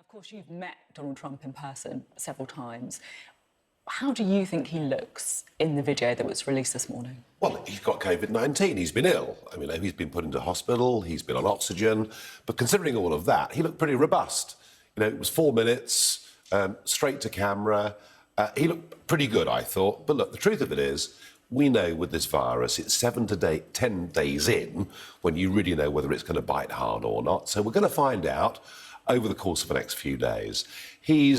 Of course, you've met Donald Trump in person several times. How do you think he looks in the video that was released this morning? Well, he's got COVID-19. He's been ill. I mean, he's been put into hospital. He's been on oxygen. But considering all of that, he looked pretty robust. You know, it was 4 minutes, straight to camera. He looked pretty good, I thought. But look, the truth of it is, we know with this virus, it's 7 to 10 days in when you really know whether it's going to bite hard or not. So we're going to find out over the course of the next few days. He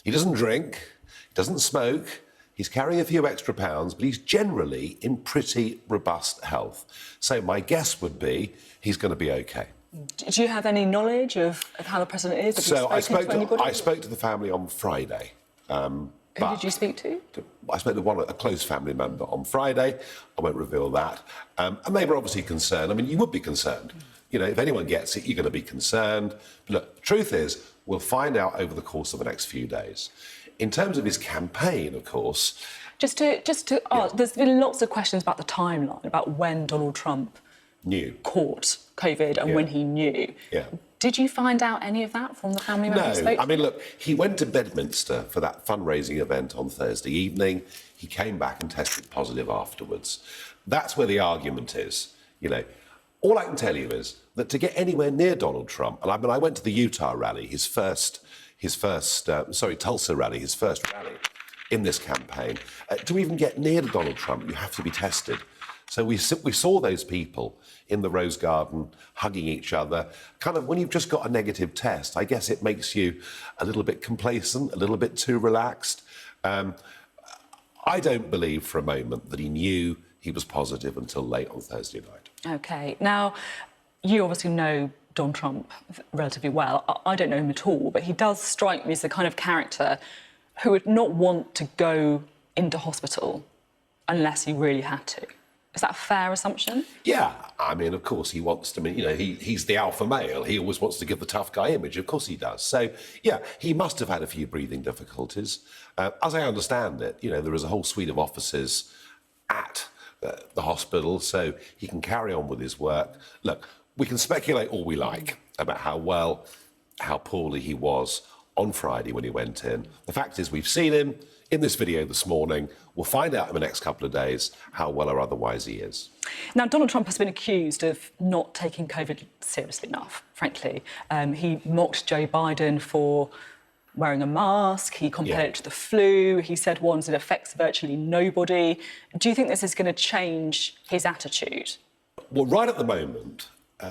doesn't drink, he doesn't smoke, he's carrying a few extra pounds, but he's generally in pretty robust health. So my guess would be he's going to be OK. Do you have any knowledge of how the president is? So I spoke to the family on Friday. Who did you speak to? I spoke to a close family member on Friday. I won't reveal that. And they were obviously concerned. I mean, you would be concerned. You know, if anyone gets it, you're going to be concerned. But look, the truth is, we'll find out over the course of the next few days. In terms of his campaign, of course... Just to ask, there's been lots of questions about the timeline, about when Donald Trump caught COVID and when he knew. Yeah. Did you find out any of that from the family member you spoke to? I mean, look, he went to Bedminster for that fundraising event on Thursday evening. He came back and tested positive afterwards. That's where the argument is, you know. All I can tell you is that to get anywhere near Donald Trump, and I went to the Utah rally, Tulsa rally, his first rally in this campaign. To even get near to Donald Trump, you have to be tested. So we saw those people in the Rose Garden hugging each other. Kind of when you've just got a negative test, I guess it makes you a little bit complacent, a little bit too relaxed. I don't believe for a moment that he knew he was positive until late on Thursday night. OK. Now, you obviously know Donald Trump relatively well. I don't know him at all, but he does strike me as the kind of character who would not want to go into hospital unless he really had to. Is that a fair assumption? Yeah, I mean, of course he wants to, you know, he's the alpha male. He always wants to give the tough guy image. Of course he does. So, yeah, he must have had a few breathing difficulties. As I understand it, you know, there is a whole suite of offices at the hospital, so he can carry on with his work. Look, we can speculate all we like about how poorly he was on Friday when he went in. The fact is, we've seen him in this video this morning. We'll find out in the next couple of days how well or otherwise he is. Now, Donald Trump has been accused of not taking COVID seriously enough, frankly. He mocked Joe Biden for wearing a mask. He compared it to the flu. He said once it affects virtually nobody. Do you think this is going to change his attitude? Well, right at the moment,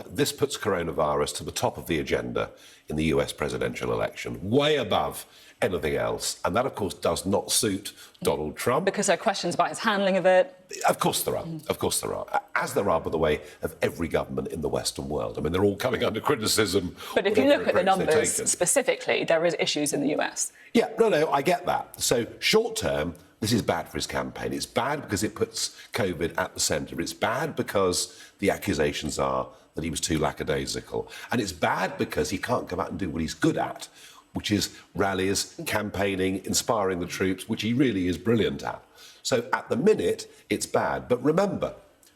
this puts coronavirus to the top of the agenda in the US presidential election, way above anything else. And that, of course, does not suit Donald Trump. Because there are questions about his handling of it. Of course there are. Of course there are. As there are, by the way, of every government in the Western world. I mean, they're all coming under criticism. But if you look at the numbers specifically, there is issues in the US. Yeah, no, I get that. So short term, this is bad for his campaign. It's bad because it puts COVID at the centre. It's bad because the accusations are that he was too lackadaisical. And it's bad because he can't come out and do what he's good at, which is rallies, campaigning, inspiring the troops, which he really is brilliant at. So at the minute, it's bad. But remember,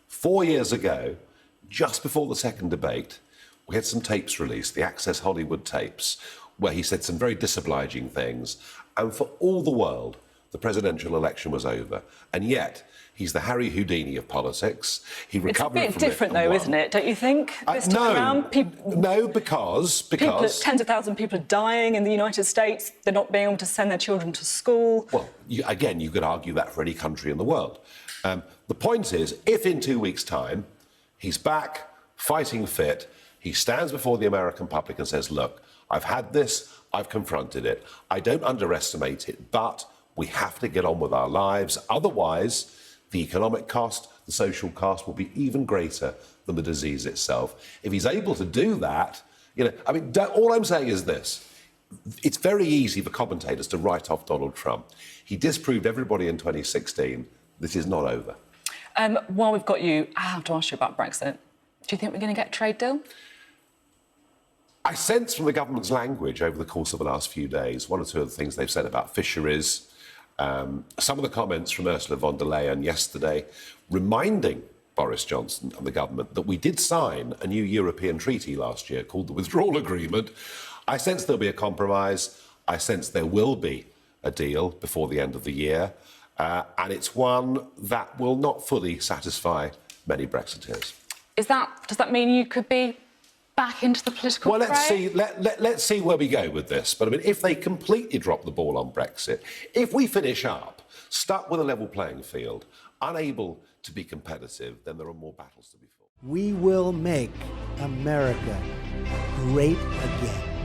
4 years ago, just before the second debate, we had some tapes released, the Access Hollywood tapes, where he said some very disobliging things. And for all the world, the presidential election was over. And yet, he's the Harry Houdini of politics. He recovered from it. It's a bit different, though, isn't it? Don't you think? This time around, no, because tens of thousands of people are dying in the United States. They're not being able to send their children to school. Well, again, you could argue that for any country in the world. The point is, if in 2 weeks' time he's back, fighting fit, he stands before the American public and says, look, I've had this, I've confronted it. I don't underestimate it, but we have to get on with our lives. Otherwise, the economic cost, the social cost will be even greater than the disease itself. If he's able to do that, you know, I mean, all I'm saying is this. It's very easy for commentators to write off Donald Trump. He disproved everybody in 2016. This is not over. While we've got you, I have to ask you about Brexit. Do you think we're going to get a trade deal? I sense from the government's language over the course of the last few days, one or two of the things they've said about fisheries, some of the comments from Ursula von der Leyen yesterday reminding Boris Johnson and the government that we did sign a new European treaty last year called the Withdrawal Agreement. I sense there'll be a compromise. I sense there will be a deal before the end of the year. And it's one that will not fully satisfy many Brexiteers. Does that mean you could be back into the political Well, let's fray? see. Let's see where we go with this. But I mean, if they completely drop the ball on Brexit, if we finish up stuck with a level playing field, unable to be competitive, then there are more battles to be fought. We will make America great again.